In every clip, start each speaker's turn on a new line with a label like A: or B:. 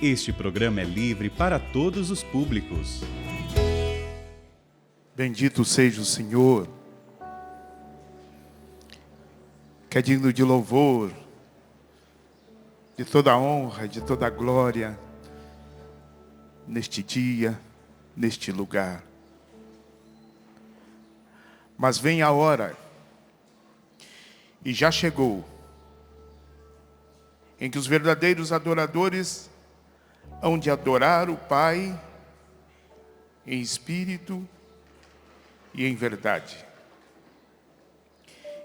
A: Este programa é livre para todos os públicos.
B: Bendito seja o Senhor, que é digno de louvor, de toda a honra, de toda a glória, neste dia, neste lugar. Mas vem a hora, e já chegou, em que os verdadeiros adoradores hão de adorar o Pai em espírito e em verdade.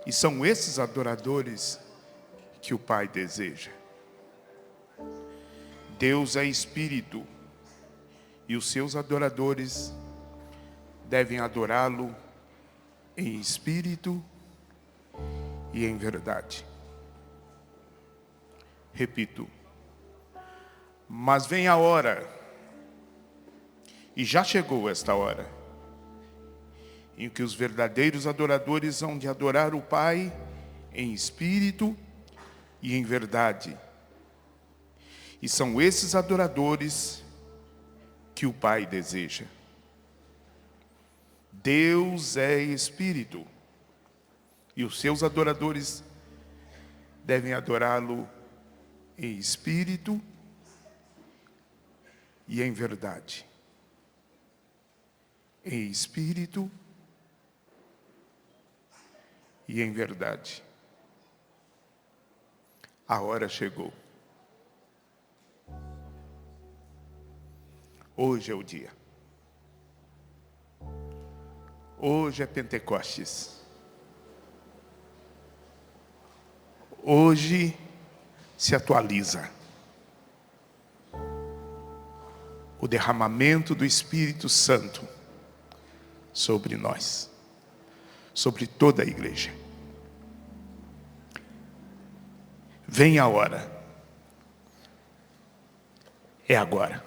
B: E são esses adoradores que o Pai deseja. Deus é espírito, e os seus adoradores devem adorá-lo em espírito e em verdade. Repito, mas vem a hora, e já chegou esta hora, em que os verdadeiros adoradores hão de adorar o Pai em espírito e em verdade. E são esses adoradores que o Pai deseja. Deus é espírito, e os seus adoradores devem adorá-lo em espírito e em verdade. Em espírito e em verdade. A hora chegou. Hoje é o dia. Hoje é Pentecostes. Hoje se atualiza o derramamento do Espírito Santo sobre nós, sobre toda a igreja. Vem a hora. É agora.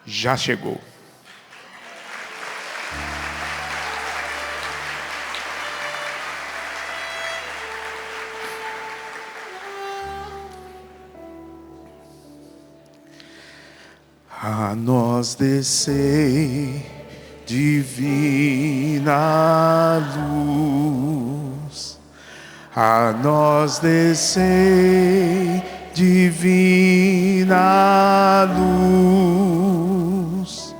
B: Já chegou. A nós descei, divina luz. A nós descei, divina luz.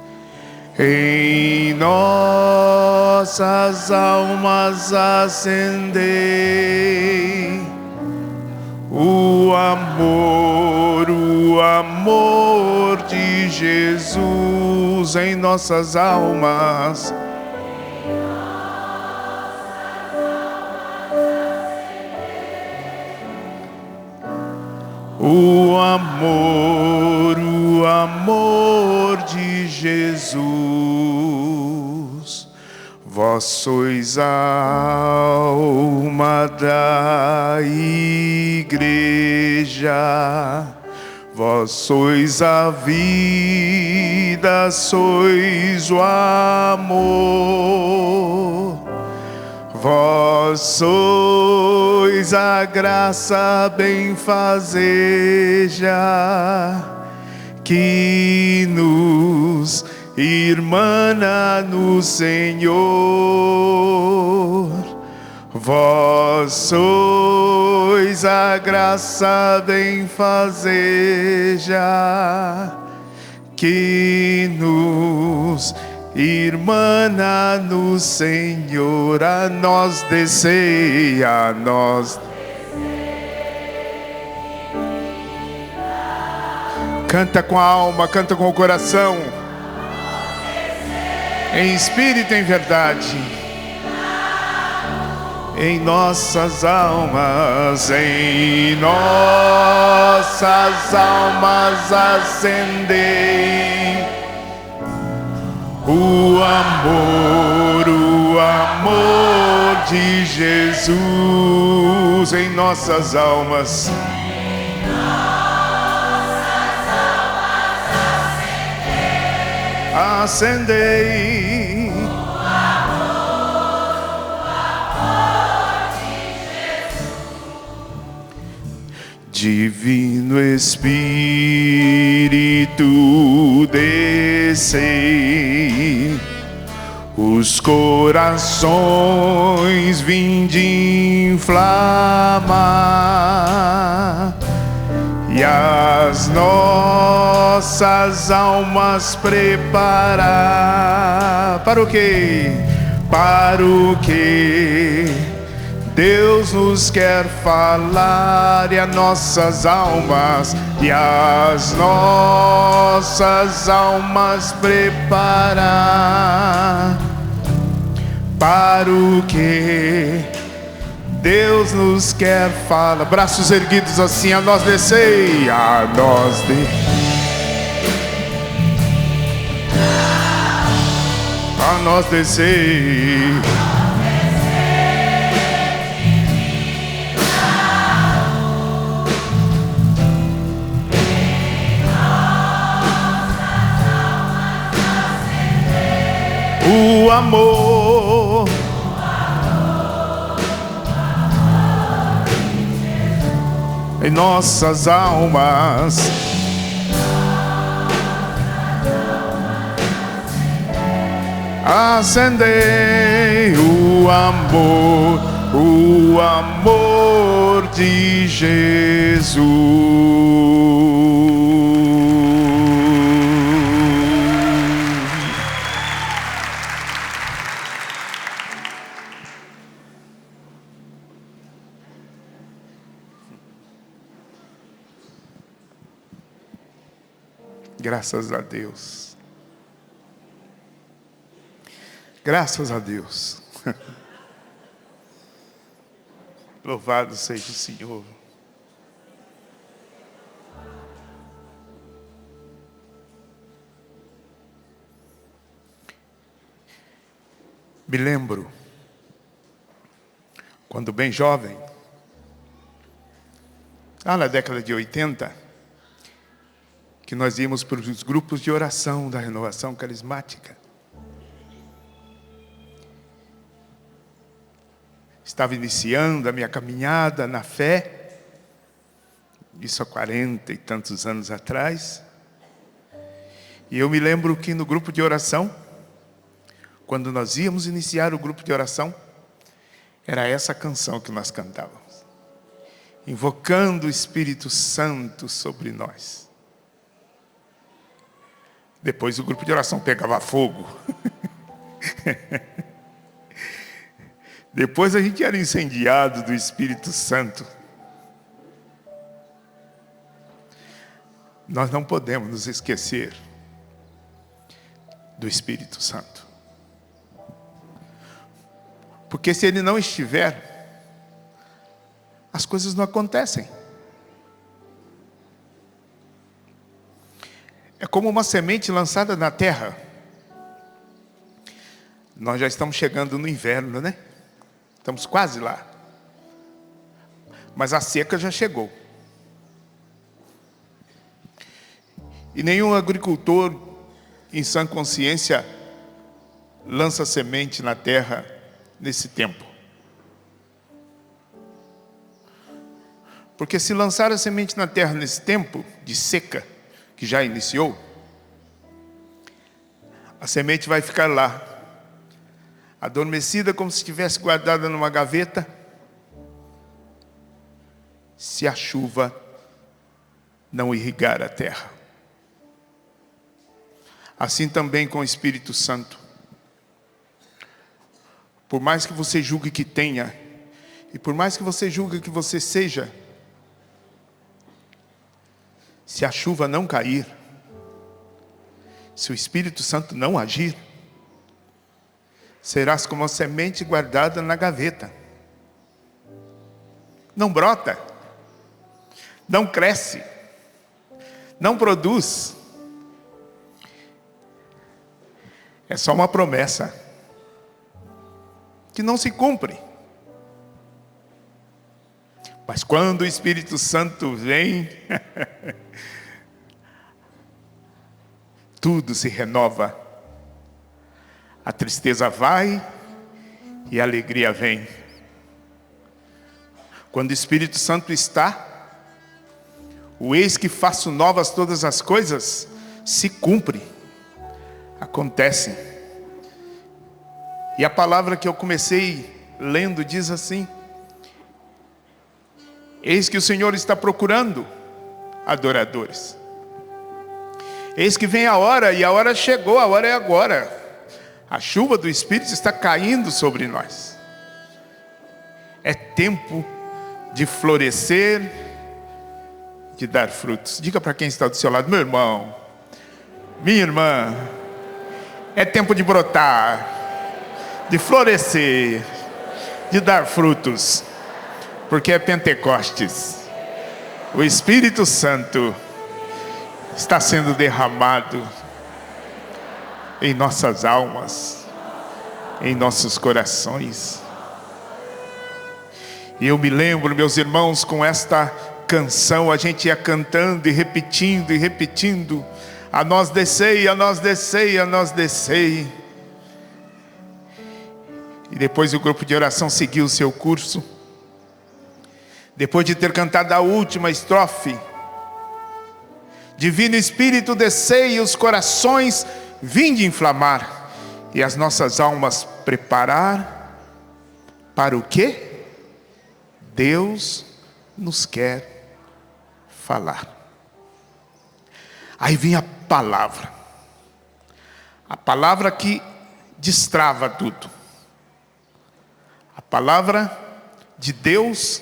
B: Em nossas almas acendei o amor de Jesus em nossas almas. O amor de Jesus. Vós sois a alma da igreja. Vós sois a vida, sois o amor. Vós sois a graça benfazeja que nos irmana no Senhor. Vós sois a graça benfazeja que nos irmana no Senhor. A nós descei, a nós. Canta com a alma, canta com o coração, em espírito e em verdade. Em nossas almas, em nossas almas acendei o amor de Jesus em nossas almas. Acendei o amor de Jesus. Divino Espírito, descei, os corações vinde inflamar, e as nossas almas preparar. Para o quê? Para o quê? Deus nos quer falar, e as nossas almas preparar. Para o que Deus nos quer falar. Braços erguidos assim, a nós descei, a nós descei. O amor, em nossas almas, acendei o amor de Jesus. Graças a Deus. Graças a Deus. Louvado seja o Senhor. Me lembro, quando bem jovem, lá na década de 80, que nós íamos para os grupos de oração da Renovação Carismática. Estava iniciando a minha caminhada na fé, isso há 40 e tantos anos atrás. E eu me lembro que no grupo de oração, quando nós íamos iniciar o grupo de oração, era essa canção que nós cantávamos, invocando o Espírito Santo sobre nós. Depois o grupo de oração pegava fogo. Depois a gente era incendiado do Espírito Santo. Nós não podemos nos esquecer do Espírito Santo. Porque se ele não estiver, as coisas não acontecem. É como uma semente lançada na terra. Nós já estamos chegando no inverno, né? Estamos quase lá. Mas a seca já chegou. E nenhum agricultor, em sã consciência, lança semente na terra nesse tempo. Porque se lançar a semente na terra nesse tempo de seca, que já iniciou, a semente vai ficar lá, adormecida como se estivesse guardada numa gaveta, se a chuva não irrigar a terra. Assim também com o Espírito Santo. Por mais que você julgue que tenha, e por mais que você julgue que você seja, se a chuva não cair, se o Espírito Santo não agir, serás como a semente guardada na gaveta. Não brota, não cresce, não produz. É só uma promessa que não se cumpre. Mas quando o Espírito Santo vem, tudo se renova. A tristeza vai e a alegria vem. Quando o Espírito Santo está, o eis que faço novas todas as coisas, se cumpre, acontece. E a palavra que eu comecei lendo diz assim: eis que o Senhor está procurando adoradores. Eis que vem a hora, e a hora chegou, a hora é agora. A chuva do Espírito está caindo sobre nós. É tempo de florescer, de dar frutos. Diga para quem está do seu lado: meu irmão, minha irmã, é tempo de brotar, de florescer, de dar frutos, porque é Pentecostes. O Espírito Santo está sendo derramado em nossas almas, em nossos corações. E eu me lembro, meus irmãos, com esta canção, a gente ia cantando e repetindo: a nós descei, a nós descei, a nós descei. E depois o grupo de oração seguiu o seu curso. Depois de ter cantado a última estrofe: Divino Espírito, descei, e os corações vinde inflamar, e as nossas almas preparar para o quê? Deus nos quer falar. Aí vem a palavra que destrava tudo, a palavra de Deus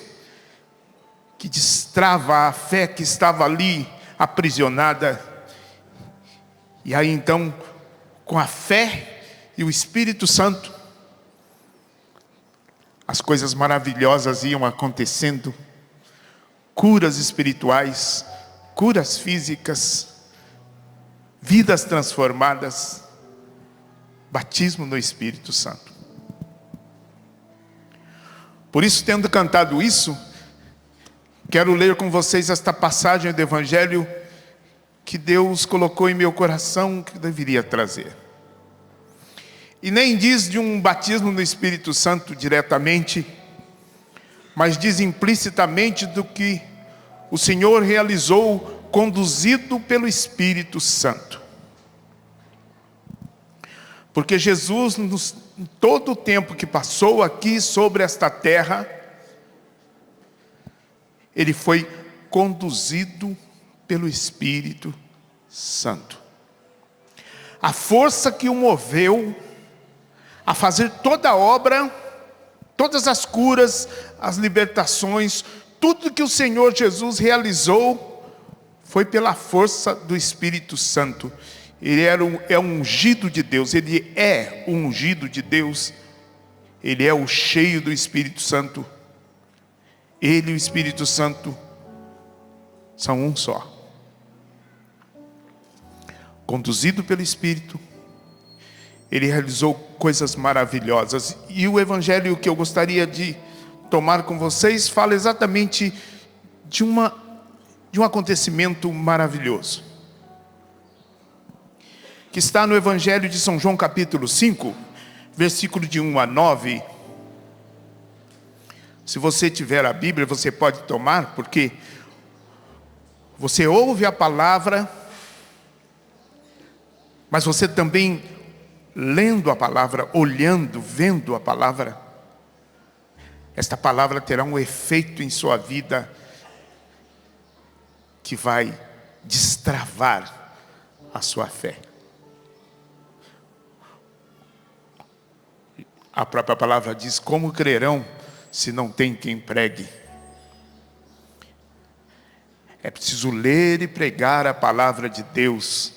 B: que destrava a fé que estava ali aprisionada. E aí então, com a fé e o Espírito Santo, as coisas maravilhosas iam acontecendo. Curas espirituais, curas físicas, vidas transformadas, batismo no Espírito Santo. Por isso, tendo cantado isso, quero ler com vocês esta passagem do Evangelho que Deus colocou em meu coração, que eu deveria trazer. E nem diz de um batismo no Espírito Santo diretamente, mas diz implicitamente do que o Senhor realizou, conduzido pelo Espírito Santo. Porque Jesus, em todo o tempo que passou aqui sobre esta terra, Ele foi conduzido pelo Espírito Santo. A força que o moveu a fazer toda a obra, todas as curas, as libertações, tudo que o Senhor Jesus realizou, foi pela força do Espírito Santo. Ele é um ungido de Deus, ele é o ungido de Deus, ele é o cheio do Espírito Santo. Ele e o Espírito Santo são um só. Conduzido pelo Espírito, Ele realizou coisas maravilhosas. E o Evangelho que eu gostaria de tomar com vocês fala exatamente de um acontecimento maravilhoso, que está no Evangelho de São João capítulo 5, versículo de 1 a 9. Se você tiver a Bíblia, você pode tomar, porque você ouve a palavra, mas você também, lendo a palavra, olhando, vendo a palavra, esta palavra terá um efeito em sua vida que vai destravar a sua fé. A própria palavra diz: como crerão se não tem quem pregue? É preciso ler e pregar a palavra de Deus.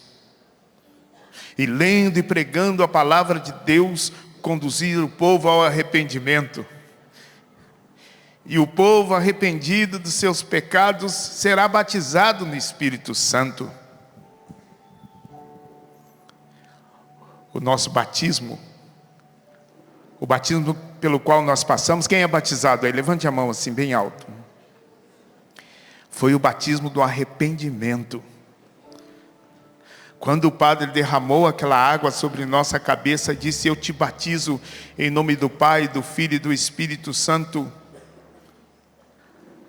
B: E lendo e pregando a palavra de Deus, conduzir o povo ao arrependimento. E o povo arrependido dos seus pecados será batizado no Espírito Santo. O nosso batismo, o batismo pelo qual nós passamos, quem é batizado aí? Levante a mão assim bem alto. Foi o batismo do arrependimento. Quando o Padre derramou aquela água sobre nossa cabeça e disse: eu te batizo em nome do Pai, do Filho e do Espírito Santo.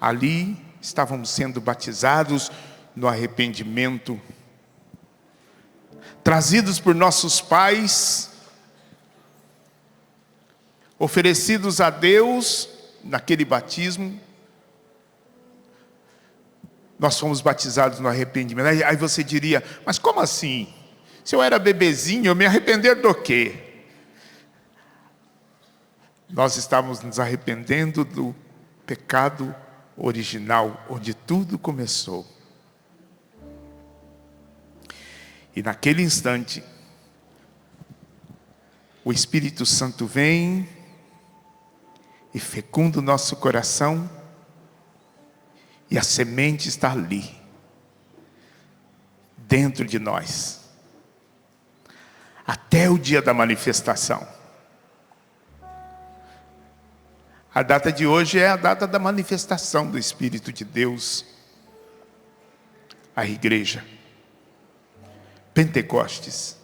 B: Ali estávamos sendo batizados no arrependimento, trazidos por nossos pais, oferecidos a Deus naquele batismo. Nós fomos batizados no arrependimento. Aí você diria, mas como assim? Se eu era bebezinho, eu me arrepender do quê? Nós estávamos nos arrependendo do pecado original, onde tudo começou. E naquele instante, o Espírito Santo vem e fecunda o nosso coração, e a semente está ali, dentro de nós, até o dia da manifestação. A data de hoje é a data da manifestação do Espírito de Deus à igreja. Pentecostes.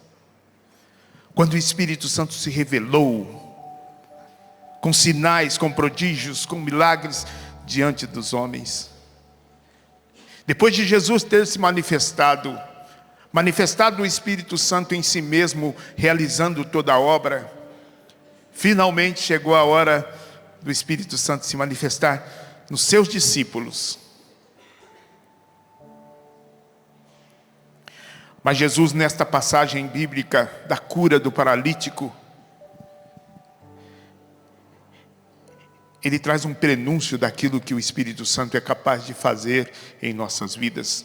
B: Quando o Espírito Santo se revelou, com sinais, com prodígios, com milagres diante dos homens. Depois de Jesus ter se manifestado o Espírito Santo em si mesmo, realizando toda a obra, finalmente chegou a hora do Espírito Santo se manifestar nos seus discípulos. Mas Jesus, nesta passagem bíblica da cura do paralítico, ele traz um prenúncio daquilo que o Espírito Santo é capaz de fazer em nossas vidas.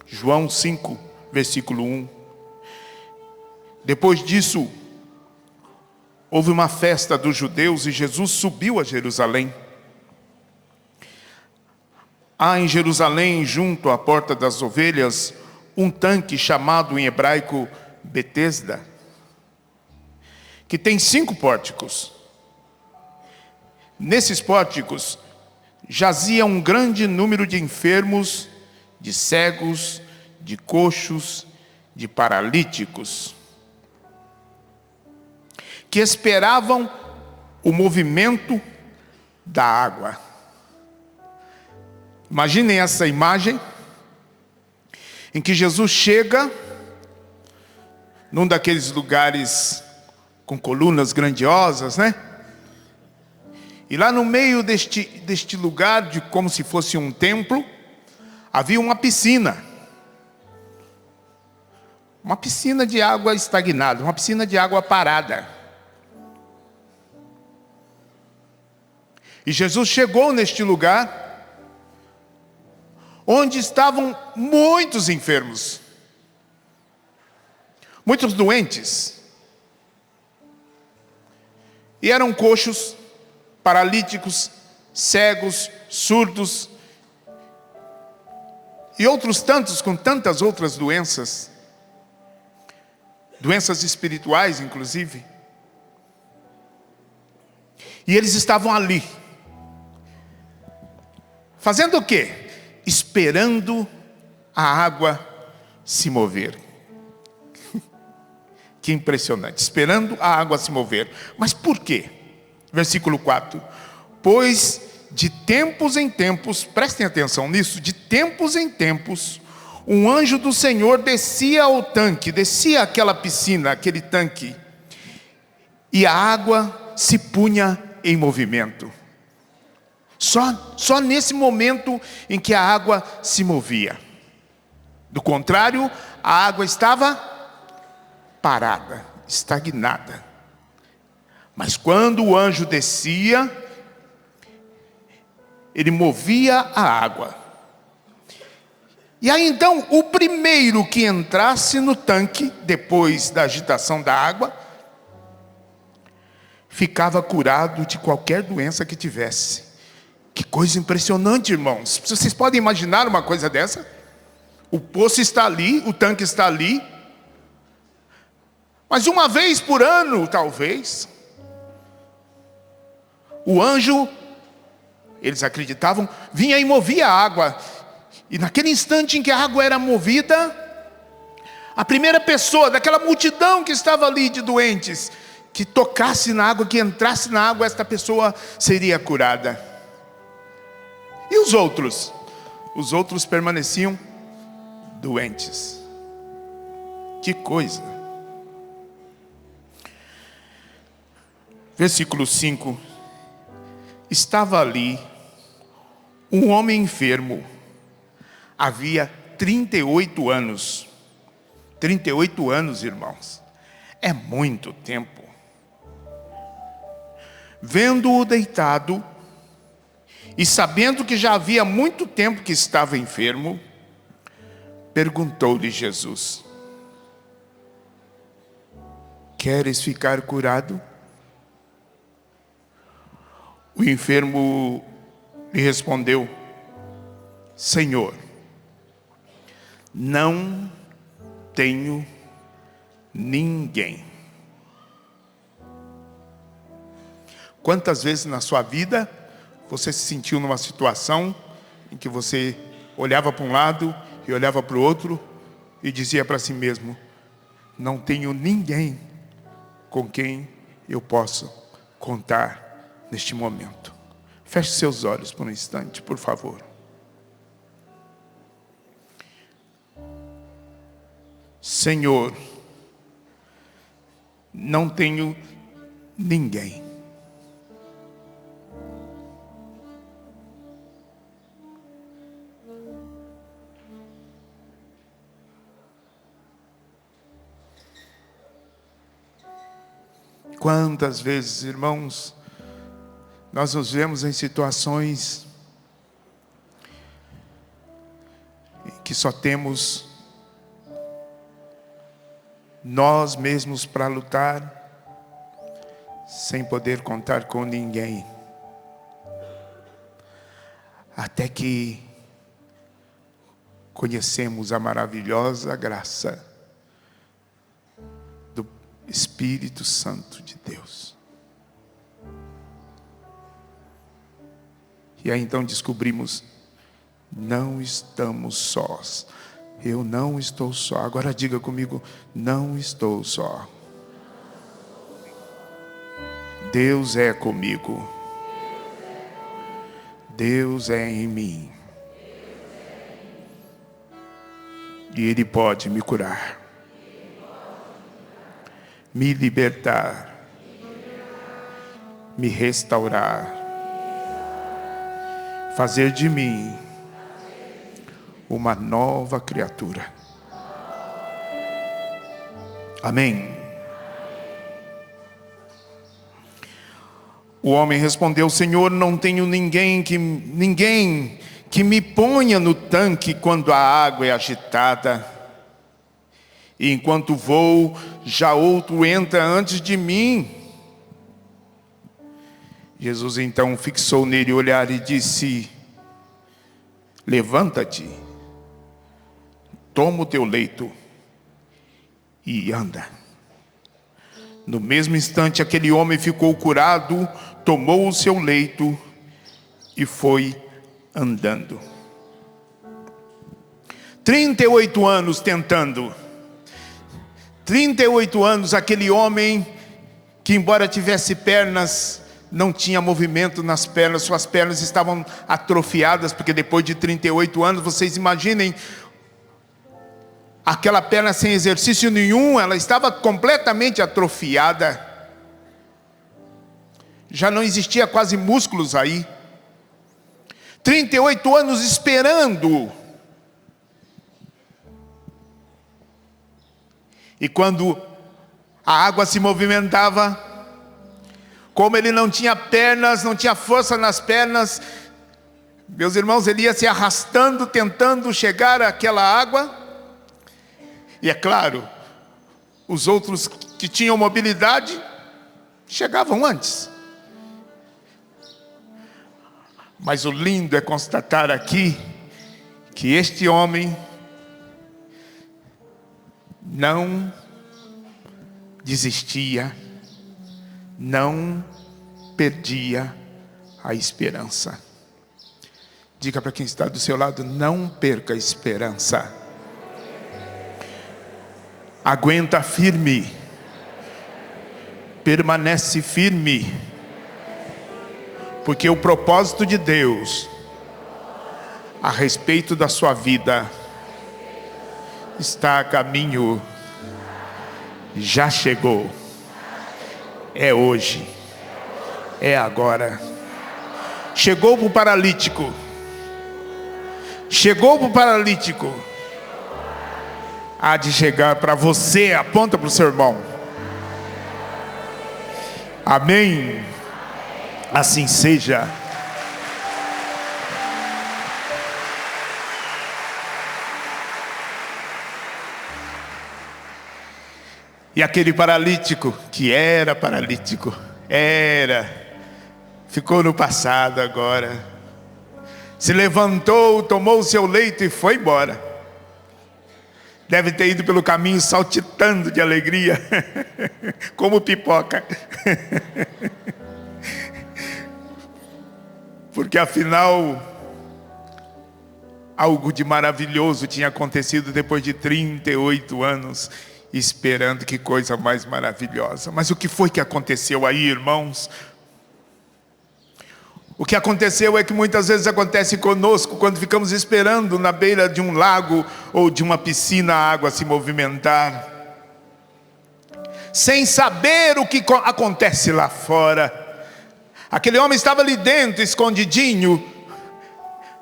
B: João 5, versículo 1. Depois disso, houve uma festa dos judeus e Jesus subiu a Jerusalém. Há em Jerusalém, junto à porta das ovelhas, um tanque chamado em hebraico Betesda, que tem 5 pórticos. Nesses pórticos jazia um grande número de enfermos, de cegos, de coxos, de paralíticos, que esperavam o movimento da água. Imaginem essa imagem, em que Jesus chega num daqueles lugares com colunas grandiosas, né? E lá no meio deste lugar, como se fosse um templo, havia uma piscina. Uma piscina de água estagnada, uma piscina de água parada. E Jesus chegou neste lugar, onde estavam muitos enfermos, muitos doentes. E eram coxos, paralíticos, cegos, surdos, e outros tantos com tantas outras doenças, doenças espirituais inclusive. E eles estavam ali, fazendo o quê? Esperando a água se mover. Que impressionante, esperando a água se mover. Mas por quê? Versículo 4. Pois de tempos em tempos, prestem atenção nisso, de tempos em tempos, um anjo do Senhor descia ao tanque, descia àquela piscina, aquele tanque, e a água se punha em movimento. Só nesse momento em que a água se movia. Do contrário, a água estava parada, estagnada. Mas quando o anjo descia, ele movia a água. E aí então, o primeiro que entrasse no tanque, depois da agitação da água, ficava curado de qualquer doença que tivesse. Que coisa impressionante, irmãos. Vocês podem imaginar uma coisa dessa? O poço está ali, o tanque está ali. Mas uma vez por ano, talvez, o anjo, eles acreditavam, vinha e movia a água. E naquele instante em que a água era movida, a primeira pessoa daquela multidão que estava ali de doentes, que tocasse na água, que entrasse na água, esta pessoa seria curada. E os outros? Os outros permaneciam doentes. Que coisa! Versículo 5. Estava ali um homem enfermo, havia 38 anos. 38 anos, irmãos, é muito tempo. Vendo-o deitado, e sabendo que já havia muito tempo que estava enfermo, perguntou-lhe Jesus: queres ficar curado? O enfermo lhe respondeu: Senhor, não tenho ninguém. Quantas vezes na sua vida você se sentiu numa situação em que você olhava para um lado e olhava para o outro e dizia para si mesmo: não tenho ninguém com quem eu possa contar neste momento. Feche seus olhos por um instante, por favor. Senhor, não tenho ninguém. Quantas vezes, irmãos, nós nos vemos em situações em que só temos nós mesmos para lutar, sem poder contar com ninguém. Até que conhecemos a maravilhosa graça do Espírito Santo de Deus. E aí então descobrimos: não estamos sós. Eu não estou só. Agora diga comigo: não estou só. Deus é comigo. Deus é em mim. E Ele pode me curar, me libertar, me restaurar, fazer de mim uma nova criatura. Amém. O homem respondeu: Senhor, não tenho ninguém que me ponha no tanque quando a água é agitada. E enquanto vou, já outro entra antes de mim. Jesus então fixou nele o olhar e disse: levanta-te, toma o teu leito e anda. No mesmo instante, aquele homem ficou curado, tomou o seu leito e foi andando. 38 anos tentando. 38 anos, aquele homem que, embora tivesse pernas, não tinha movimento nas pernas, suas pernas estavam atrofiadas, porque depois de 38 anos, vocês imaginem, aquela perna sem exercício nenhum, ela estava completamente atrofiada. Já não existia quase músculos aí. 38 anos esperando. E quando a água se movimentava, como ele não tinha pernas, não tinha força nas pernas, meus irmãos, ele ia se arrastando, tentando chegar àquela água. E é claro, os outros que tinham mobilidade chegavam antes. Mas o lindo é constatar aqui que este homem não desistia, não perdia a esperança. Diga para quem está do seu lado: não perca a esperança. Aguenta firme, permanece firme, porque o propósito de Deus a respeito da sua vida está a caminho, já chegou, é hoje, é agora. Chegou para o paralítico, chegou para o paralítico, há de chegar para você. Aponta para o seu irmão. Amém? Assim seja. E aquele paralítico, que era paralítico, ficou no passado agora. Se levantou, tomou o seu leito e foi embora. Deve ter ido pelo caminho saltitando de alegria, como pipoca. Porque afinal, algo de maravilhoso tinha acontecido depois de 38 anos, esperando. Que coisa mais maravilhosa. Mas o que foi que aconteceu aí, irmãos? O que aconteceu é que muitas vezes acontece conosco quando ficamos esperando na beira de um lago ou de uma piscina a água se movimentar, sem saber o que acontece lá fora. Aquele homem estava ali dentro, escondidinho,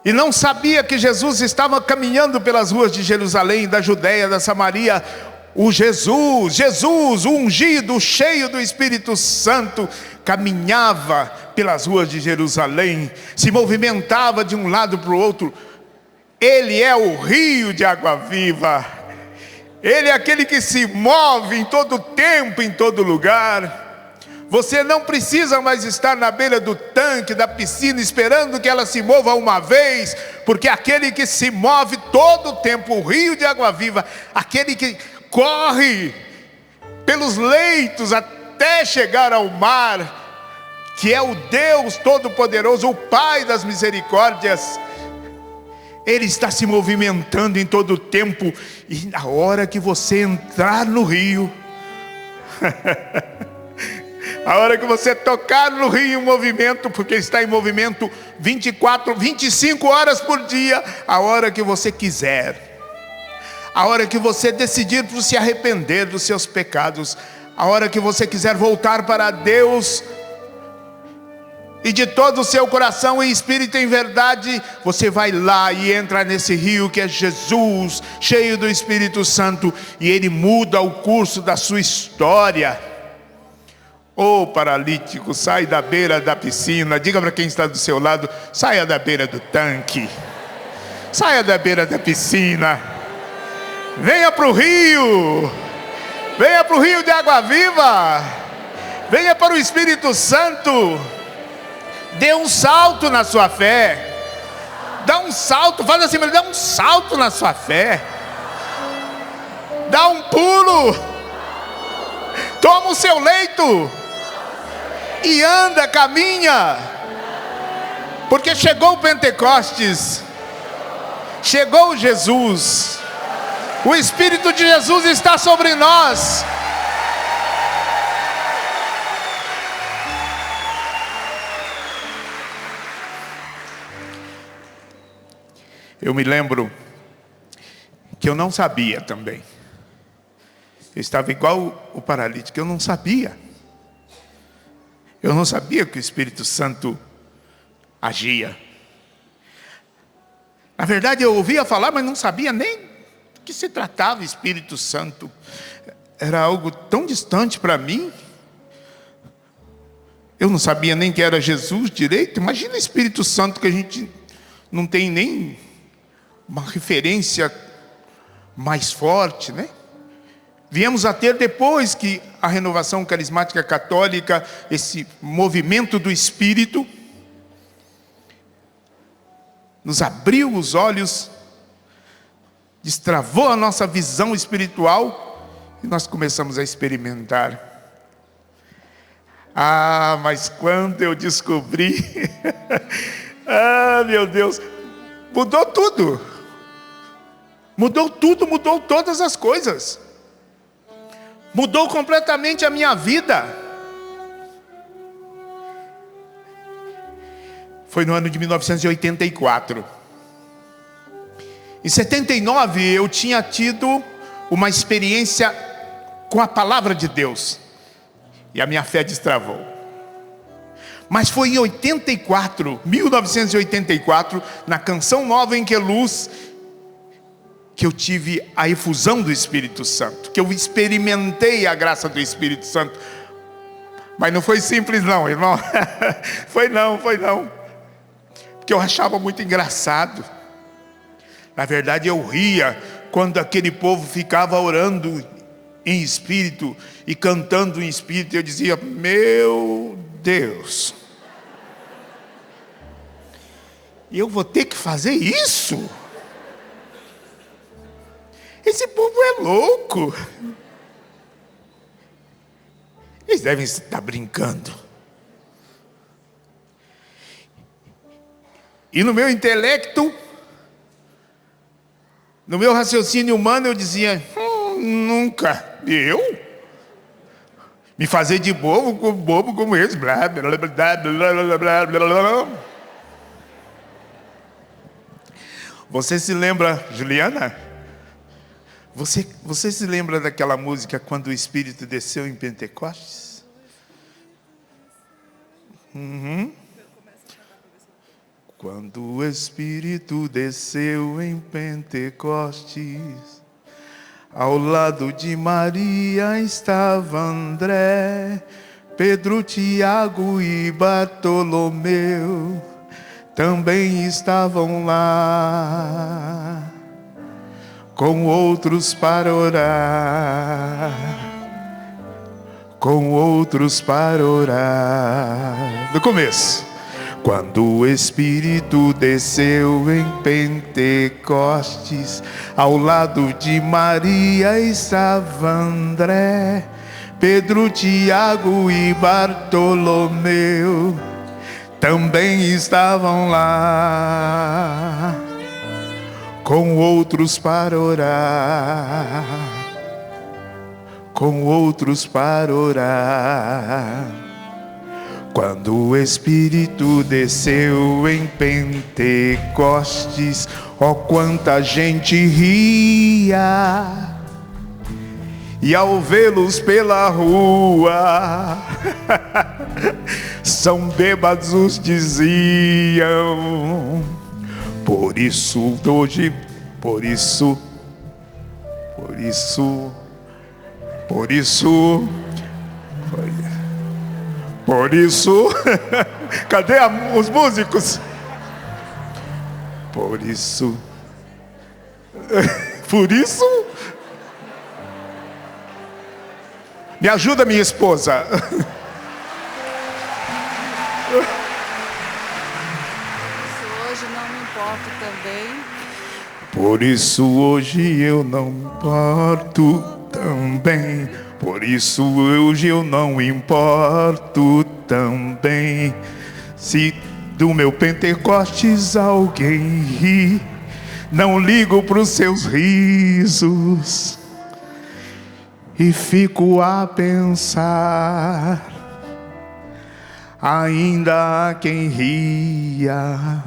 B: e não sabia que Jesus estava caminhando pelas ruas de Jerusalém, da Judéia, da Samaria. O Jesus, o ungido, cheio do Espírito Santo, caminhava pelas ruas de Jerusalém, se movimentava de um lado para o outro. Ele é o rio de água viva. Ele é aquele que se move em todo tempo, em todo lugar. Você não precisa mais estar na beira do tanque, da piscina, esperando que ela se mova uma vez, porque aquele que se move todo o tempo, o rio de água viva, aquele que corre pelos leitos até chegar ao mar, que é o Deus Todo-Poderoso, o Pai das misericórdias, Ele está se movimentando em todo o tempo. E na hora que você entrar no rio, a hora que você tocar no rio em movimento, porque está em movimento 25 horas por dia, a hora que você quiser, a hora que você decidir por se arrepender dos seus pecados, a hora que você quiser voltar para Deus, e de todo o seu coração, em espírito e em verdade, você vai lá e entra nesse rio que é Jesus, cheio do Espírito Santo, e Ele muda o curso da sua história. Ô paralítico, sai da beira da piscina. Diga para quem está do seu lado: saia da beira do tanque, saia da beira da piscina, venha para o rio, venha para o rio de água viva, venha para o Espírito Santo. Dê um salto na sua fé. Dá um salto, faz assim, dá um salto na sua fé. Dá um pulo. Toma o seu leito e anda, caminha. Porque chegou o Pentecostes, chegou Jesus. O Espírito de Jesus está sobre nós. Eu me lembro que eu não sabia também. Eu estava igual o paralítico, eu não sabia. Eu não sabia que o Espírito Santo agia. Na verdade, eu ouvia falar, mas não sabia nem do que se tratava Espírito Santo. Era algo tão distante para mim. Eu não sabia nem que era Jesus direito. Imagina o Espírito Santo, que a gente não tem nem uma referência mais forte, né? Viemos a ter depois que a renovação carismática católica, esse movimento do Espírito, nos abriu os olhos, destravou a nossa visão espiritual e nós começamos a experimentar. Ah, mas quando eu descobri, meu Deus, mudou tudo. Mudou tudo, mudou todas as coisas. Mudou completamente a minha vida. Foi no ano de 1984. Em 79 eu tinha tido uma experiência com a palavra de Deus, e a minha fé destravou. Mas foi em 1984, na Canção Nova em Queluz, que eu tive a efusão do Espírito Santo, que eu experimentei a graça do Espírito Santo. Mas não foi simples não, irmão. Foi não. Porque eu achava muito engraçado. Na verdade eu ria quando aquele povo ficava orando em espírito e cantando em espírito. Eu dizia: meu Deus, e eu vou ter que fazer isso? Esse povo é louco. Eles devem estar brincando. E no meu intelecto, no meu raciocínio humano, eu dizia: nunca. Eu? Me fazer de bobo como esse. Blá, blá, blá, blá, blá, blá, blá. Você se lembra, Juliana? Você se lembra daquela música Quando o Espírito Desceu em Pentecostes? Quando o Espírito desceu em Pentecostes, ao lado de Maria estava André, Pedro, Tiago e Bartolomeu, também estavam lá, com outros para orar, com outros para orar. Do começo. Quando o Espírito desceu em Pentecostes, ao lado de Maria estava André, Pedro, Tiago e Bartolomeu, também estavam lá, com outros para orar, com outros para orar. Quando o Espírito desceu em Pentecostes, ó quanta gente ria, e ao vê-los pela rua, são bêbados diziam. Por isso, cadê os músicos? Por isso, me ajuda, minha esposa.
C: Hoje não me importo também.
B: Por isso hoje eu não me importo também. Por isso hoje eu não importo também. Se do meu Pentecostes alguém ri, não ligo pros seus risos e fico a pensar. Ainda há quem ria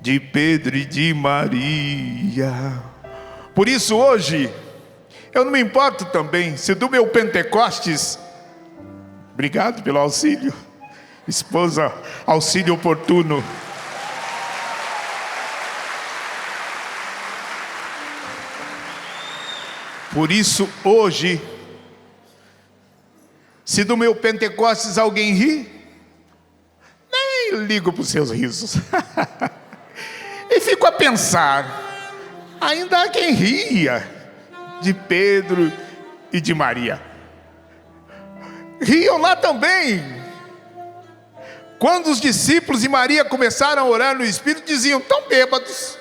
B: de Pedro e de Maria. Por isso hoje eu não me importo também se do meu Pentecostes, obrigado pelo auxílio, esposa, auxílio oportuno. Por isso hoje, se do meu Pentecostes alguém ri, nem ligo para os seus risos. E fico a pensar, ainda há quem ria de Pedro e de Maria. Riam lá também. Quando os discípulos e Maria começaram a orar no Espírito, diziam: tão bêbados,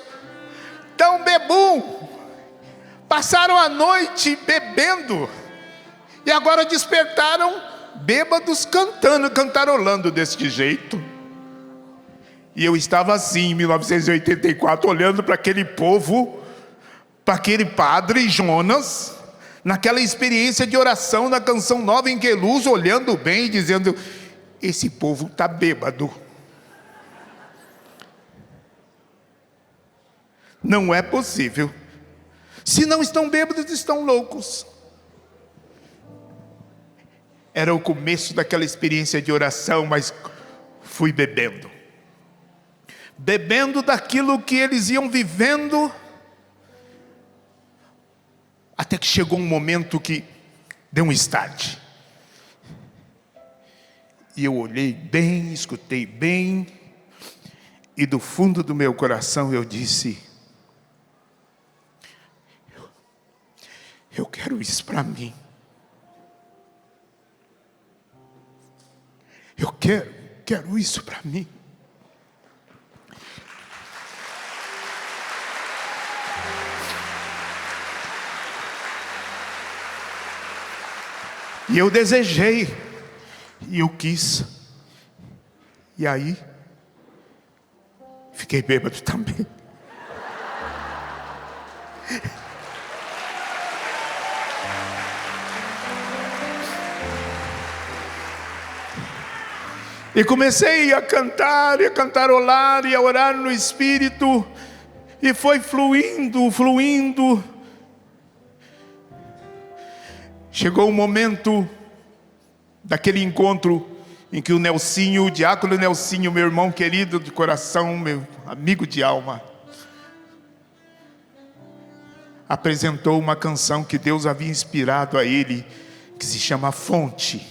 B: tão bebum, passaram a noite bebendo, e agora despertaram bêbados cantando, cantarolando deste jeito. E eu estava assim em 1984, olhando para aquele povo, para aquele padre Jonas, naquela experiência de oração na Canção Nova em Queluz, olhando bem e dizendo: esse povo está bêbado. Não é possível. Se não estão bêbados, estão loucos. Era o começo daquela experiência de oração, mas fui bebendo. Bebendo daquilo que eles iam vivendo, até que chegou um momento que deu um start. E eu olhei bem, escutei bem, e do fundo do meu coração eu disse: eu quero isso para mim. Eu quero isso para mim. E eu desejei, e eu quis, e aí, fiquei bêbado também. E comecei a cantar, e a cantarolar, e a orar no Espírito, e foi fluindo. Chegou o momento daquele encontro em que o Nelsinho, o diácono Nelsinho, meu irmão querido de coração, meu amigo de alma, apresentou uma canção que Deus havia inspirado a ele, que se chama Fonte.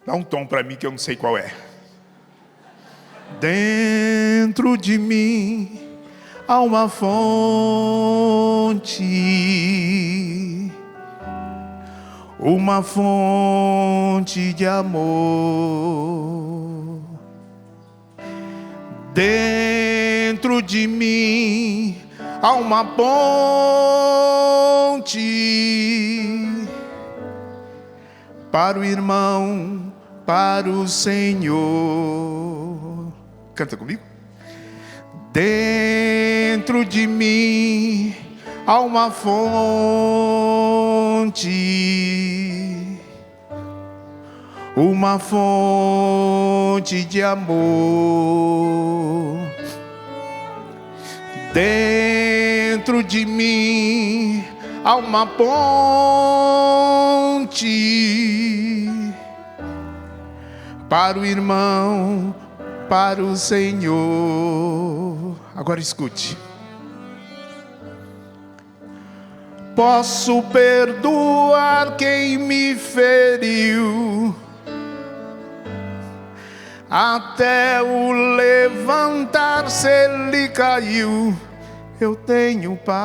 B: Dá um tom para mim que eu não sei qual é. Dentro de mim há uma fonte, uma fonte de amor. Dentro de mim há uma ponte para o irmão, para o Senhor. Canta comigo. Dentro de mim há uma fonte, uma fonte de amor. Dentro de mim há uma ponte para o irmão, para o Senhor. Agora escute. Posso perdoar quem me feriu, até o levantar-se ele caiu. Eu tenho paz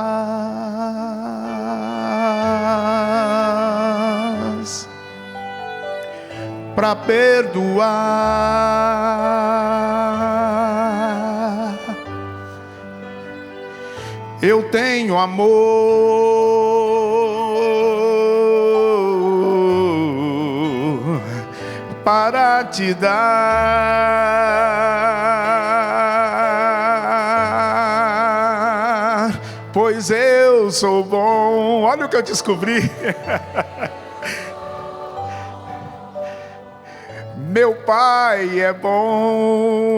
B: para perdoar. Eu tenho amor para te dar, pois eu sou bom. Olha o que eu descobri. Meu Pai é bom,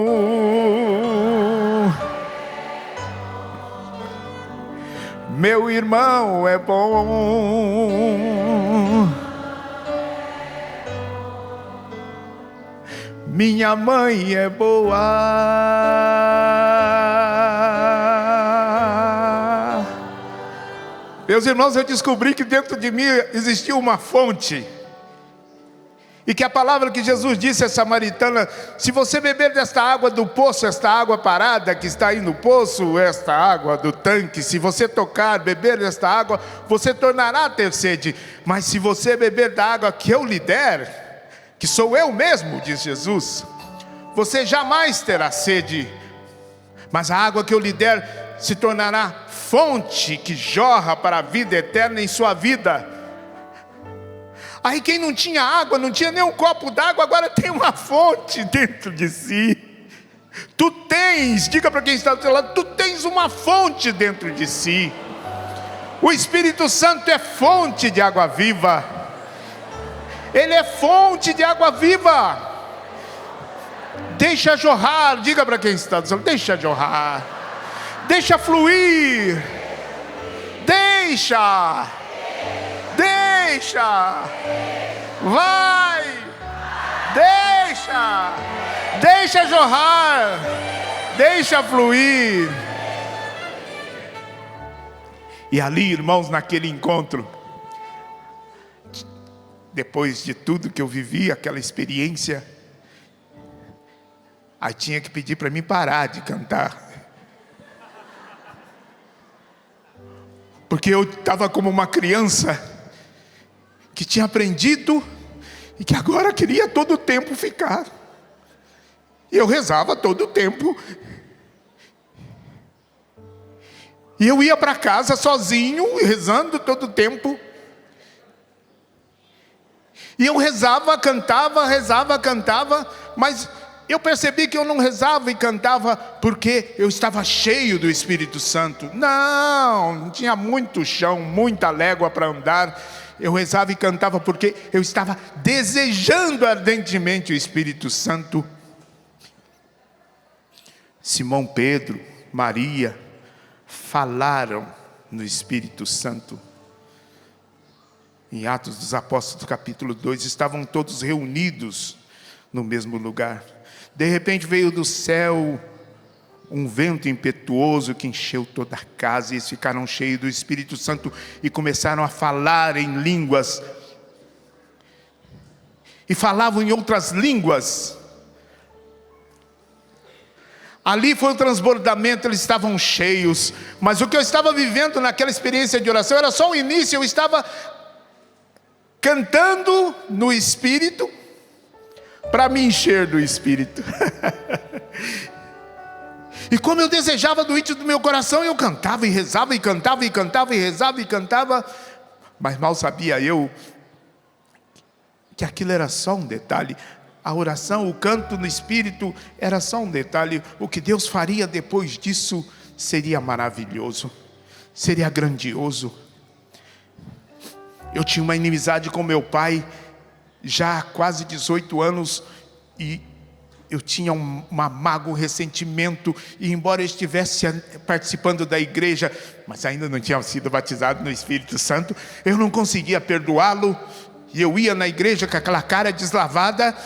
B: meu irmão é bom, minha mãe é boa. Meus irmãos, eu descobri que dentro de mim existia uma fonte. E que a palavra que Jesus disse à samaritana: se você beber desta água do poço, esta água parada que está aí no poço, esta água do tanque, se você tocar, beber desta água, você tornará a ter sede. Mas se você beber da água que eu lhe der, que sou eu mesmo, diz Jesus, você jamais terá sede. Mas a água que eu lhe der se tornará fonte que jorra para a vida eterna em sua vida. Aí quem não tinha água, não tinha nem um copo d'água, agora tem uma fonte dentro de si. Tu tens, diga para quem está do seu lado, tu tens uma fonte dentro de si. O Espírito Santo é fonte de água viva. Ele é fonte de água viva. Deixa jorrar, diga para quem está do seu lado, deixa jorrar. Deixa fluir. Deixa. Vai. Deixa jorrar. Deixa fluir. E ali, irmãos, naquele encontro, depois de tudo que eu vivi, aquela experiência, aí tinha que pedir para mim parar de cantar. Porque eu estava como uma criança que tinha aprendido e que agora queria todo o tempo ficar. E eu rezava todo o tempo. E eu ia para casa sozinho, rezando todo o tempo. E eu rezava, cantava, mas eu percebi que eu não rezava e cantava porque eu estava cheio do Espírito Santo. Não tinha muito chão, muita légua para andar. Eu rezava e cantava porque eu estava desejando ardentemente o Espírito Santo. Simão Pedro, Maria, falaram no Espírito Santo. Em Atos dos Apóstolos, capítulo 2, estavam todos reunidos no mesmo lugar. De repente veio do céu um vento impetuoso que encheu toda a casa, e eles ficaram cheios do Espírito Santo e começaram a falar em línguas. E falavam em outras línguas. Ali foi o transbordamento, eles estavam cheios. Mas o que eu estava vivendo naquela experiência de oração era só o início. Eu estava cantando no Espírito para me encher do Espírito. E como eu desejava do íntimo do meu coração, eu cantava e rezava, e cantava e cantava, e rezava e cantava. Mas mal sabia eu que aquilo era só um detalhe. A oração, o canto no Espírito era só um detalhe. O que Deus faria depois disso seria maravilhoso, seria grandioso. Eu tinha uma inimizade com meu pai já há quase 18 anos, e eu tinha uma mágoa, um ressentimento, e embora eu estivesse participando da igreja, mas ainda não tinha sido batizado no Espírito Santo, eu não conseguia perdoá-lo. E eu ia na igreja com aquela cara deslavada,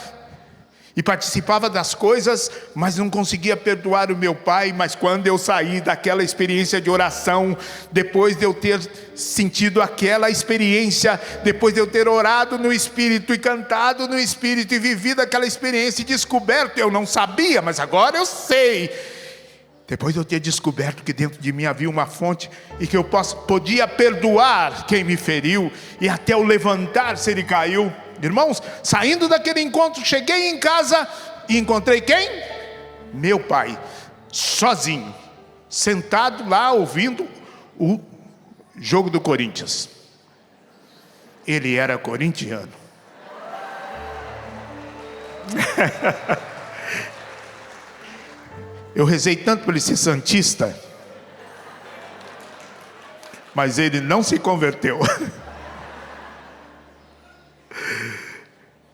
B: e participava das coisas, mas não conseguia perdoar o meu pai. Mas quando eu saí daquela experiência de oração, depois de eu ter sentido aquela experiência, depois de eu ter orado no Espírito e cantado no Espírito e vivido aquela experiência e descoberto, eu não sabia, mas agora eu sei, depois de eu ter descoberto que dentro de mim havia uma fonte e que eu podia perdoar quem me feriu, e até o levantar se ele caiu. Irmãos, saindo daquele encontro, cheguei em casa e encontrei quem? Meu pai, sozinho, sentado lá ouvindo o jogo do Corinthians. Ele era corintiano. Eu rezei tanto por ele ser santista, mas ele não se converteu.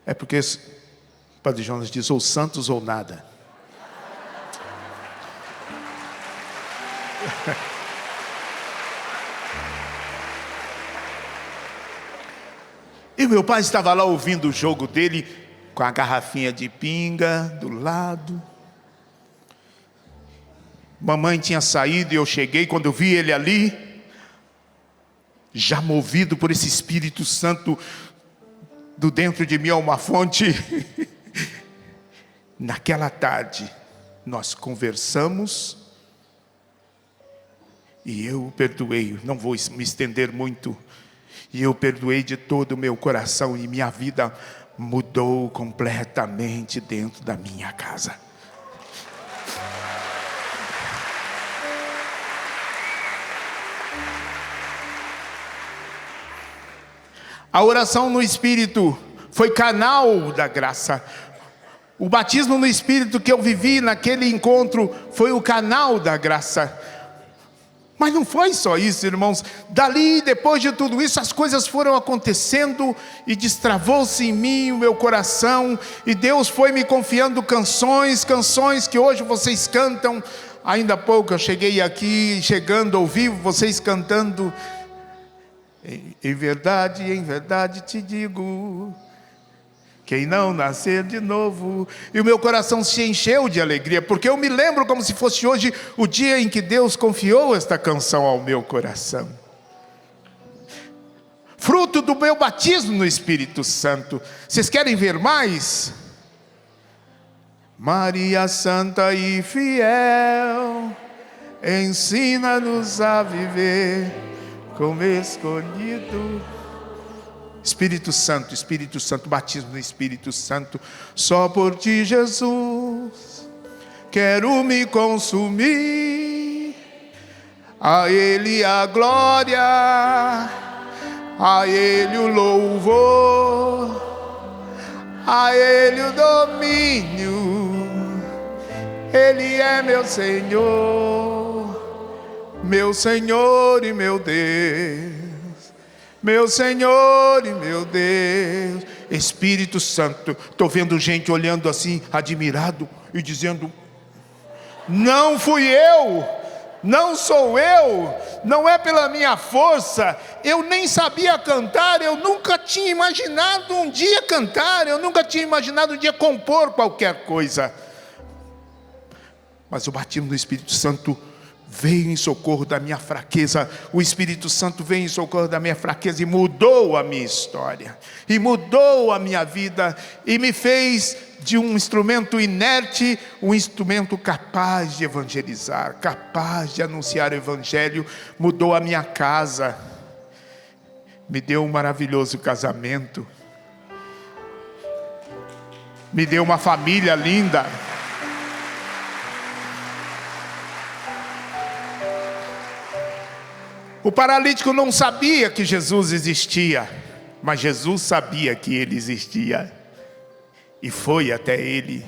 B: É porque o Padre Jonas diz: ou santos ou nada. E meu pai estava lá ouvindo o jogo dele, com a garrafinha de pinga do lado. Mamãe tinha saído e eu cheguei. Quando eu vi ele ali, já movido por esse Espírito Santo, do dentro de mim há uma fonte. Naquela tarde nós conversamos e eu perdoei. Não vou me estender muito. E eu perdoei de todo o meu coração, e minha vida mudou completamente dentro da minha casa. A oração no Espírito foi canal da graça. O batismo no Espírito que eu vivi naquele encontro foi o canal da graça. Mas não foi só isso, irmãos. Dali, depois de tudo isso, as coisas foram acontecendo e destravou-se em mim o meu coração, e Deus foi me confiando canções que hoje vocês cantam. Ainda há pouco eu cheguei aqui, chegando, ouvi vocês cantando. Em verdade te digo, quem não nascer de novo. E o meu coração se encheu de alegria, porque eu me lembro como se fosse hoje o dia em que Deus confiou esta canção ao meu coração. Fruto do meu batismo no Espírito Santo. Vocês querem ver mais? Maria Santa e fiel, ensina-nos a viver como escolhido. Espírito Santo, batismo no Espírito Santo. Só por ti, Jesus, quero me consumir. A Ele a glória, a Ele o louvor, a Ele o domínio. Ele é meu Senhor e meu Deus. Meu Senhor e meu Deus. Espírito Santo. Estou vendo gente olhando assim, admirado, e dizendo: não fui eu, não sou eu, não é pela minha força, eu nem sabia cantar, eu nunca tinha imaginado um dia cantar, eu nunca tinha imaginado um dia compor qualquer coisa. Mas o batismo do Espírito Santo veio em socorro da minha fraqueza. O Espírito Santo veio em socorro da minha fraqueza e mudou a minha história, e mudou a minha vida, e me fez de um instrumento inerte, um instrumento capaz de evangelizar, capaz de anunciar o Evangelho. Mudou a minha casa, me deu um maravilhoso casamento, me deu uma família linda. O paralítico não sabia que Jesus existia, mas Jesus sabia que ele existia e foi até ele.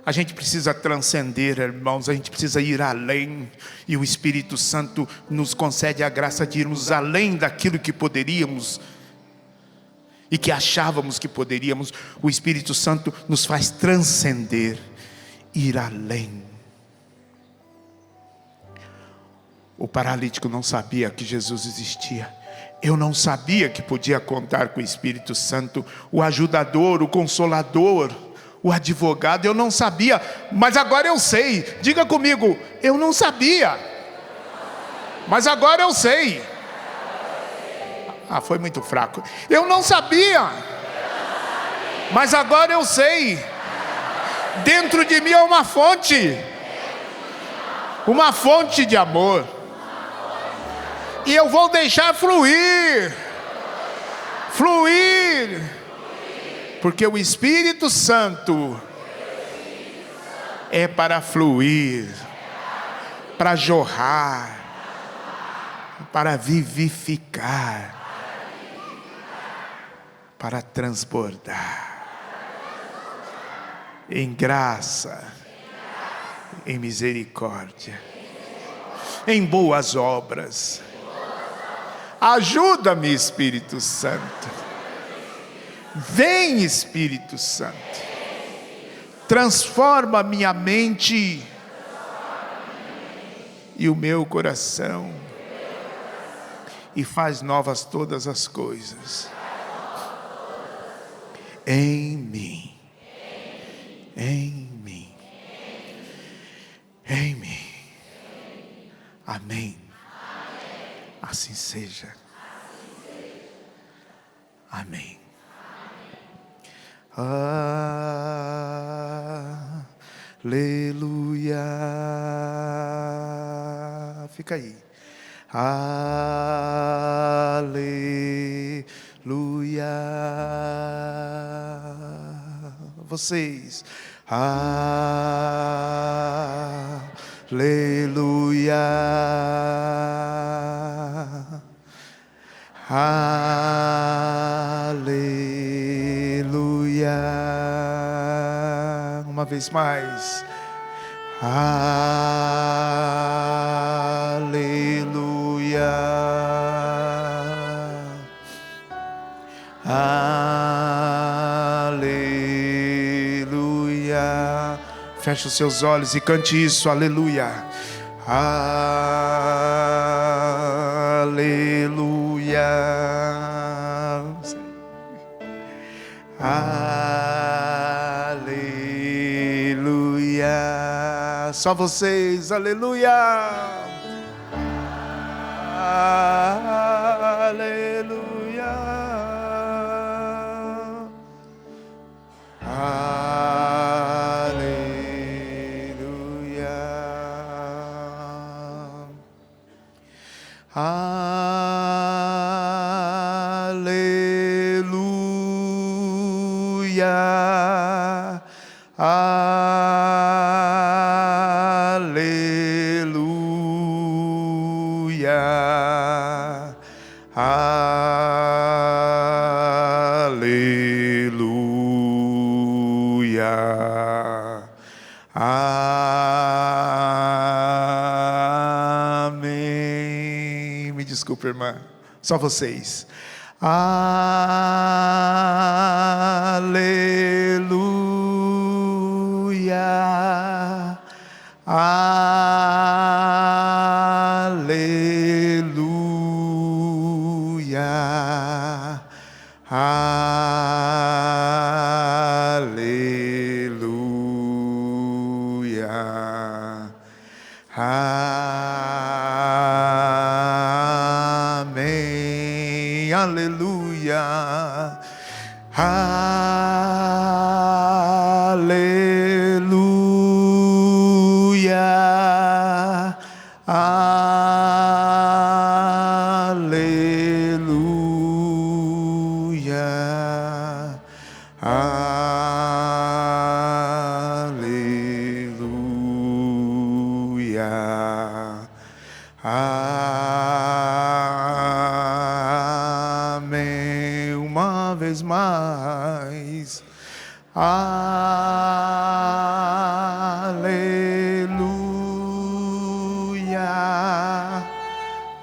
B: A gente precisa transcender, irmãos, a gente precisa ir além, e o Espírito Santo nos concede a graça de irmos além daquilo que poderíamos e que achávamos que poderíamos. O Espírito Santo nos faz transcender, ir além. O paralítico não sabia que Jesus existia. Eu não sabia que podia contar com o Espírito Santo, o ajudador, o consolador, o advogado. Eu não sabia, mas agora eu sei. Diga comigo: eu não sabia, mas agora eu sei. Foi muito fraco. Eu não sabia, mas agora eu sei. Dentro de mim é uma fonte de amor. E eu vou deixar fluir, porque o Espírito Santo é para fluir, para jorrar, para vivificar, para transbordar em graça, em misericórdia, em boas obras. Ajuda-me, Espírito Santo. Vem, Espírito Santo. Transforma minha mente e o meu coração, e faz novas todas as coisas em mim, em mim, em mim. Amém. Assim seja. Amém. Aleluia. Fica aí. Aleluia. Vocês. Aleluia. Aleluia. Uma vez mais. Aleluia. Aleluia. Feche os seus olhos e cante isso, aleluia. Aleluia. Aleluia. Só vocês, aleluia. Aleluia. Aleluia. Aleluia. Aleluia. Amém. Me desculpe, irmã. Só vocês. Aleluia. Aleluia. Aleluia. Amém. Aleluia. Aleluia. Aleluia. Aleluia. Amém. Uma vez mais. Aleluia.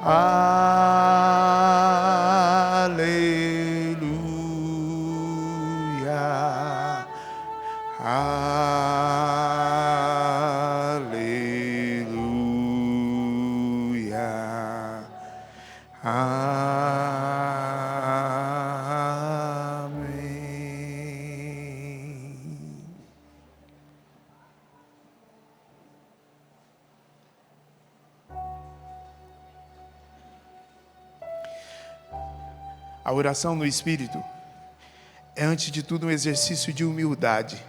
B: Aleluia. Aleluia. Amém. A oração no Espírito é, antes de tudo, um exercício de humildade.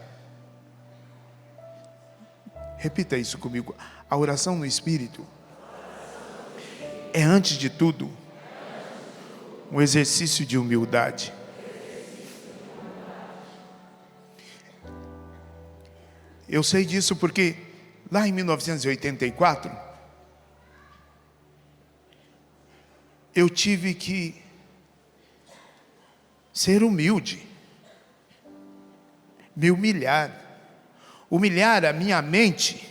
B: Repita isso comigo. A oração no Espírito é, antes de tudo, um exercício de humildade. Eu sei disso porque lá em 1984 eu tive que ser humilde, me humilhar a minha mente,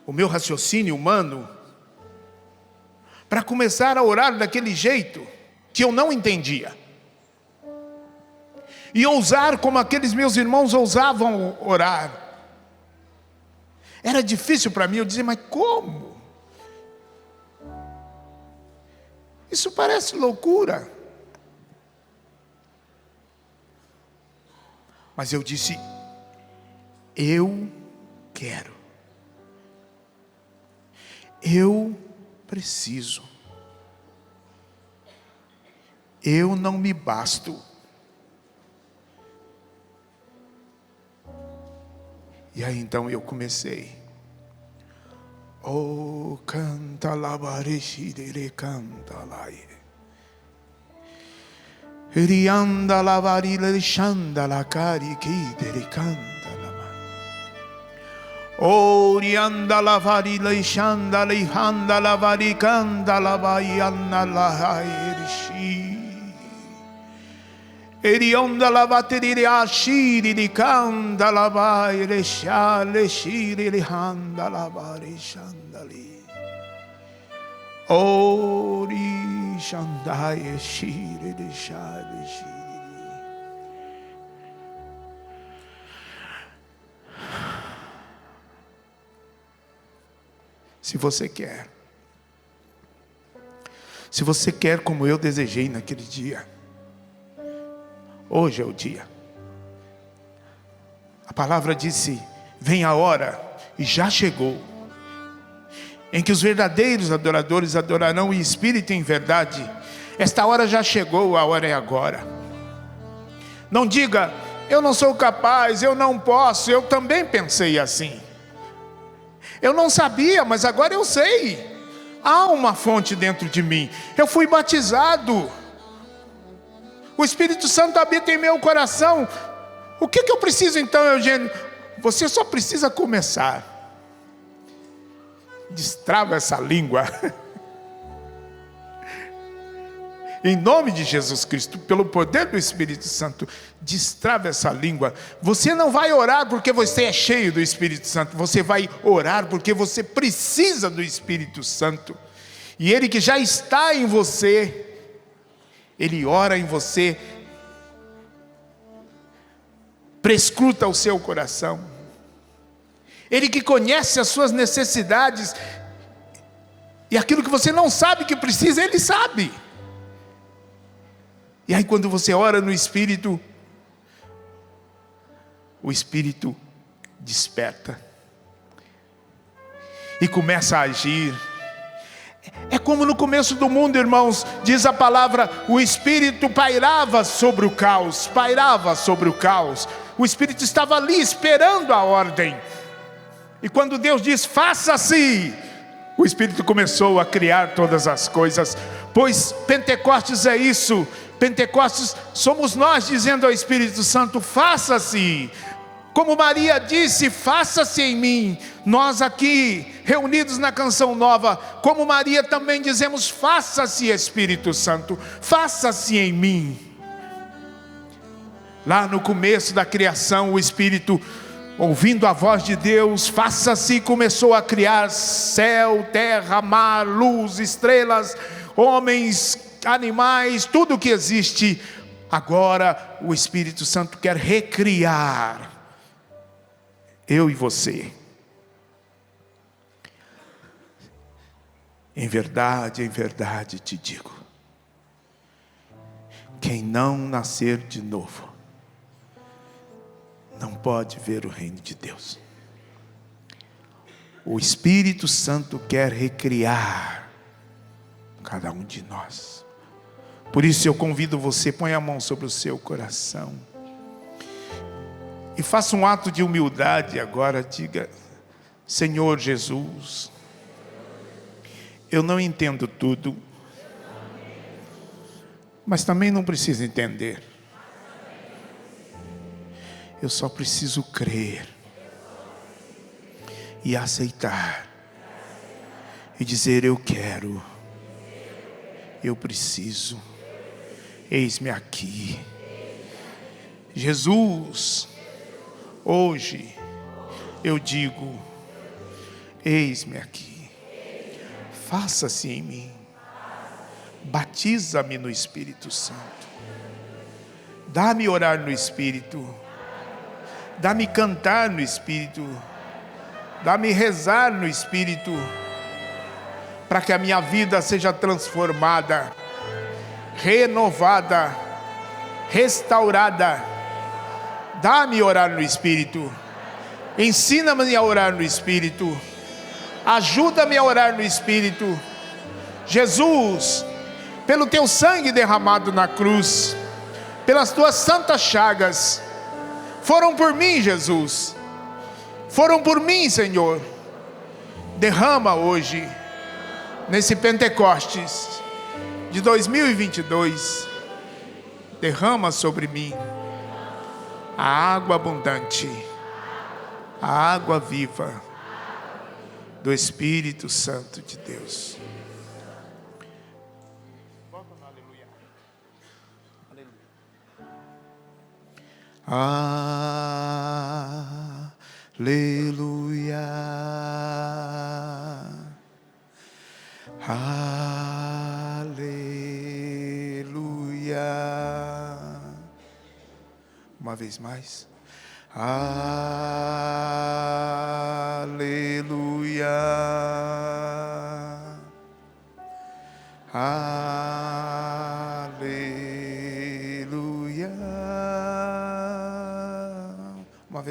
B: o meu raciocínio humano, para começar a orar daquele jeito que eu não entendia. E ousar como aqueles meus irmãos ousavam orar. Era difícil para mim, eu dizia, mas como? Isso parece loucura. Mas eu disse, eu quero. Eu preciso. Eu não me basto. E aí então eu comecei. Oh, canta la barishire canta la. Rianda la varile shanda la cari kidere canta la ma. Oh, rianda la varile shanda le handa la varicanda la baiana la irishi. Erionda la batteria ashiri di canda la baile shale shiri di handa la bari shandali. Ori shandai shiri di shali shiri. Se você quer. Se você quer como eu desejei naquele dia. Hoje é o dia. A palavra disse: vem a hora, e já chegou, em que os verdadeiros adoradores adorarão em espírito e em verdade. Esta hora já chegou, a hora é agora. Não diga: eu não sou capaz, eu não posso. Eu também pensei assim. Eu não sabia, mas agora eu sei. Há uma fonte dentro de mim. Eu fui batizado. O Espírito Santo habita em meu coração. O que eu preciso então, Eugênio? Você só precisa começar. Destrava essa língua. Em nome de Jesus Cristo, pelo poder do Espírito Santo, destrava essa língua. Você não vai orar porque você é cheio do Espírito Santo. Você vai orar porque você precisa do Espírito Santo. E Ele que já está em você, Ele ora em você, prescruta o seu coração. Ele que conhece as suas necessidades, e aquilo que você não sabe que precisa, Ele sabe. E aí quando você ora no Espírito, o Espírito desperta e começa a agir. É como no começo do mundo, irmãos, diz a palavra, o Espírito pairava sobre o caos, pairava sobre o caos. O Espírito estava ali esperando a ordem. E quando Deus diz, faça-se, o Espírito começou a criar todas as coisas. Pois Pentecostes é isso. Pentecostes somos nós dizendo ao Espírito Santo, faça-se. Como Maria disse, faça-se em mim. Nós aqui, reunidos na Canção Nova, como Maria também dizemos, faça-se, Espírito Santo, faça-se em mim. Lá no começo da criação, o Espírito, ouvindo a voz de Deus, faça-se, começou a criar céu, terra, mar, luz, estrelas, homens, animais, tudo que existe. Agora o Espírito Santo quer recriar eu e você. Em verdade te digo, quem não nascer de novo, não pode ver o reino de Deus. O Espírito Santo quer recriar cada um de nós. Por isso eu convido você, põe a mão sobre o seu coração e faça um ato de humildade agora. Diga, Senhor Jesus, eu não entendo tudo, mas também não preciso entender. Eu só preciso crer e aceitar e dizer, eu quero, eu preciso, eis-me aqui. Jesus, hoje eu digo, eis-me aqui, faça-se em mim, batiza-me no Espírito Santo, dá-me orar no Espírito, dá-me cantar no Espírito, dá-me rezar no Espírito, para que a minha vida seja transformada, renovada, restaurada. Dá-me orar no Espírito, ensina-me a orar no Espírito, ajuda-me a orar no Espírito. Jesus, pelo teu sangue derramado na cruz, pelas tuas santas chagas, foram por mim, Jesus, foram por mim, Senhor. Derrama hoje, nesse Pentecostes de 2022, derrama sobre mim a água abundante, a água viva do Espírito Santo de Deus. Aleluia, aleluia. Uma vez mais. Aleluia.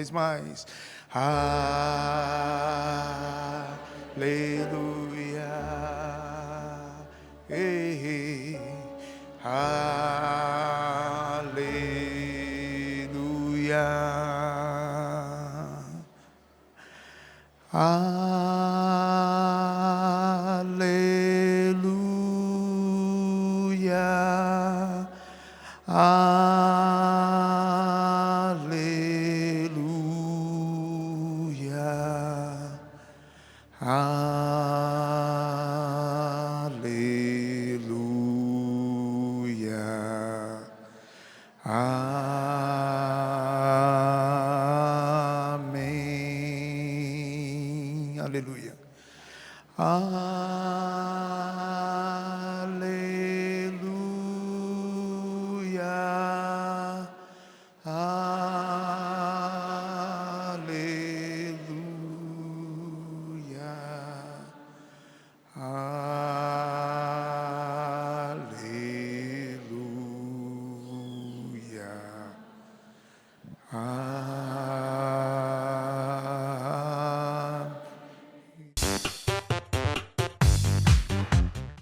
B: vez mais. Aleluia. Ei, ei. Aleluia. Aleluia. Aleluia. Aleluia. Amém. Aleluia. Aleluia. Aleluia. Aleluia.